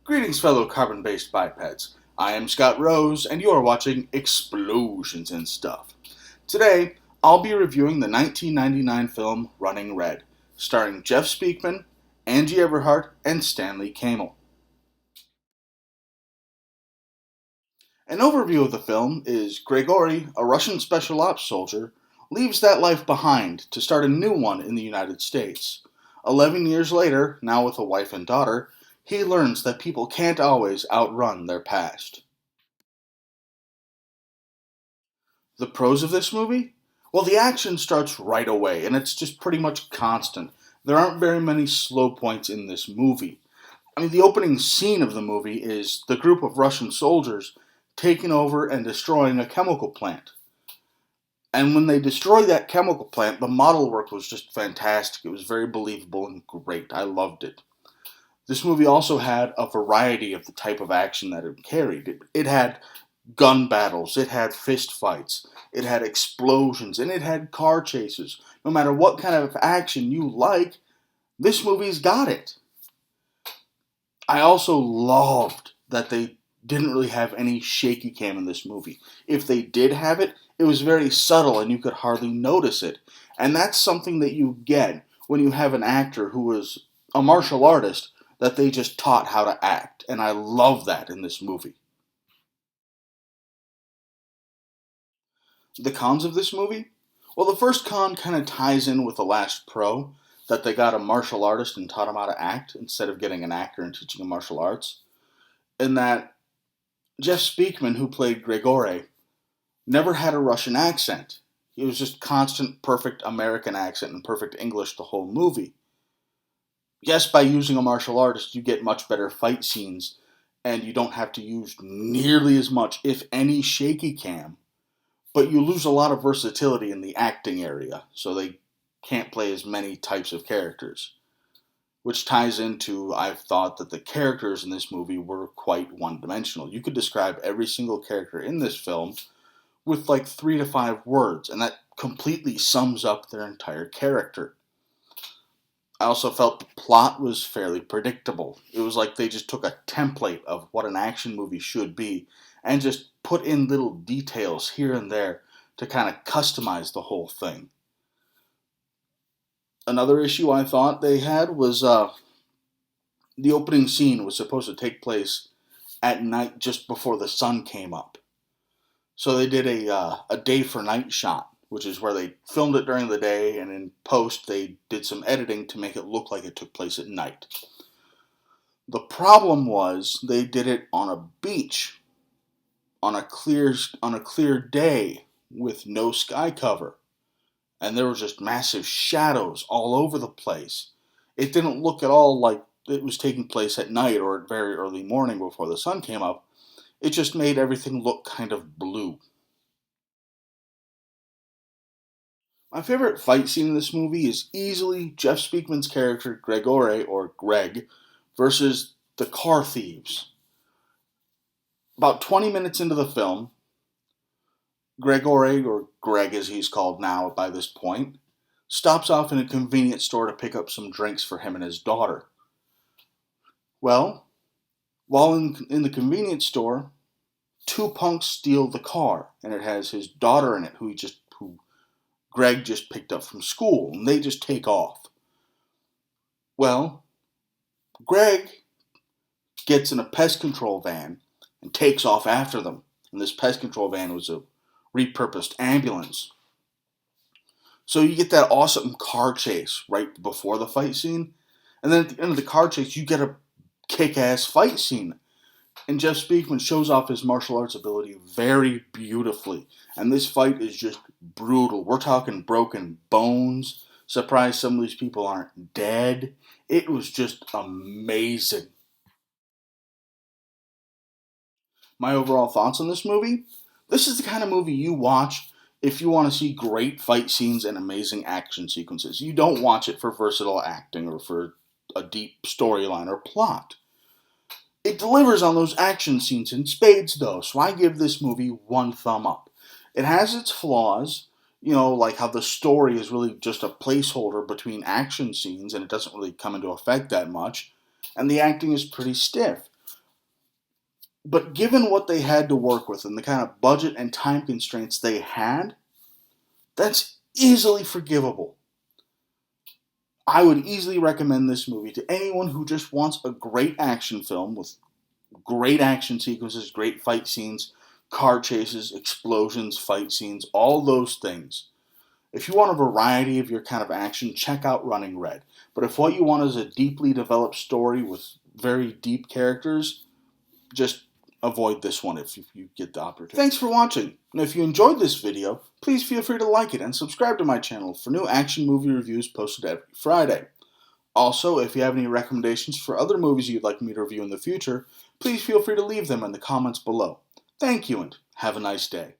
Greetings, fellow carbon-based bipeds. I am Scott Rose, and you are watching Explosions and Stuff. Today, I'll be reviewing the 1999 film Running Red, starring Jeff Speakman, Angie Everhart, and Stanley Kamel. An overview of the film is Gregori, a Russian special ops soldier, leaves that life behind to start a new one in the United States. 11 years later, now with a wife and daughter, he learns that people can't always outrun their past. The pros of this movie? Well, the action starts right away, and it's just pretty much constant. There aren't very many slow points in this movie. The opening scene of the movie is the group of Russian soldiers taking over and destroying a chemical plant. And when they destroy that chemical plant, the model work was just fantastic. It was very believable and great. I loved it. This movie also had a variety of the type of action that it carried. It had gun battles, it had fist fights, it had explosions, and it had car chases. No matter what kind of action you like, this movie's got it. I also loved that they didn't really have any shaky cam in this movie. If they did have it, it was very subtle and you could hardly notice it. And that's something that you get when you have an actor who is a martial artist that they just taught how to act. And I love that in this movie. The cons of this movie? Well, the first con kind of ties in with the last pro, that they got a martial artist and taught him how to act instead of getting an actor and teaching him martial arts. In that Jeff Speakman, who played Gregori, never had a Russian accent. He was just constant, perfect American accent and perfect English the whole movie. Yes, by using a martial artist, you get much better fight scenes, and you don't have to use nearly as much, if any, shaky cam. But you lose a lot of versatility in the acting area, so they can't play as many types of characters. Which ties into, I've thought that the characters in this movie were quite one-dimensional. You could describe every single character in this film with like 3 to 5 words, and that completely sums up their entire character. I also felt the plot was fairly predictable. It was like they just took a template of what an action movie should be and just put in little details here and there to kind of customize the whole thing. Another issue I thought they had was the opening scene was supposed to take place at night just before the sun came up. So they did a day for night shot, which is where they filmed it during the day, and in post they did some editing to make it look like it took place at night. The problem was they did it on a beach on a clear day with no sky cover, and there were just massive shadows all over the place. It didn't look at all like it was taking place at night or at very early morning before the sun came up. It just made everything look kind of blue. My favorite fight scene in this movie is easily Jeff Speakman's character Gregori, or Greg, versus the car thieves. About 20 minutes into the film, Gregori, or Greg as he's called now by this point, stops off in a convenience store to pick up some drinks for him and his daughter. Well, while in the convenience store, 2 punks steal the car, and it has his daughter in it, who Greg just picked up from school, and they just take off. Well, Greg gets in a pest control van and takes off after them, and this pest control van was a repurposed ambulance. So you get that awesome car chase right before the fight scene, and then at the end of the car chase, you get a kick-ass fight scene. And Jeff Speakman shows off his martial arts ability very beautifully. And this fight is just brutal. We're talking broken bones. Surprised some of these people aren't dead. It was just amazing. My overall thoughts on this movie? This is the kind of movie you watch if you want to see great fight scenes and amazing action sequences. You don't watch it for versatile acting or for a deep storyline or plot. It delivers on those action scenes in spades, though, so I give this movie 1 thumb up. It has its flaws, like how the story is really just a placeholder between action scenes and it doesn't really come into effect that much, and the acting is pretty stiff. But given what they had to work with and the kind of budget and time constraints they had, that's easily forgivable. I would easily recommend this movie to anyone who just wants a great action film with great action sequences, great fight scenes, car chases, explosions, fight scenes, all those things. If you want a variety of your kind of action, check out Running Red. But if what you want is a deeply developed story with very deep characters, just avoid this one if you get the opportunity. Thanks for watching, and if you enjoyed this video, please feel free to like it and subscribe to my channel for new action movie reviews posted every Friday. Also, if you have any recommendations for other movies you'd like me to review in the future, please feel free to leave them in the comments below. Thank you and have a nice day.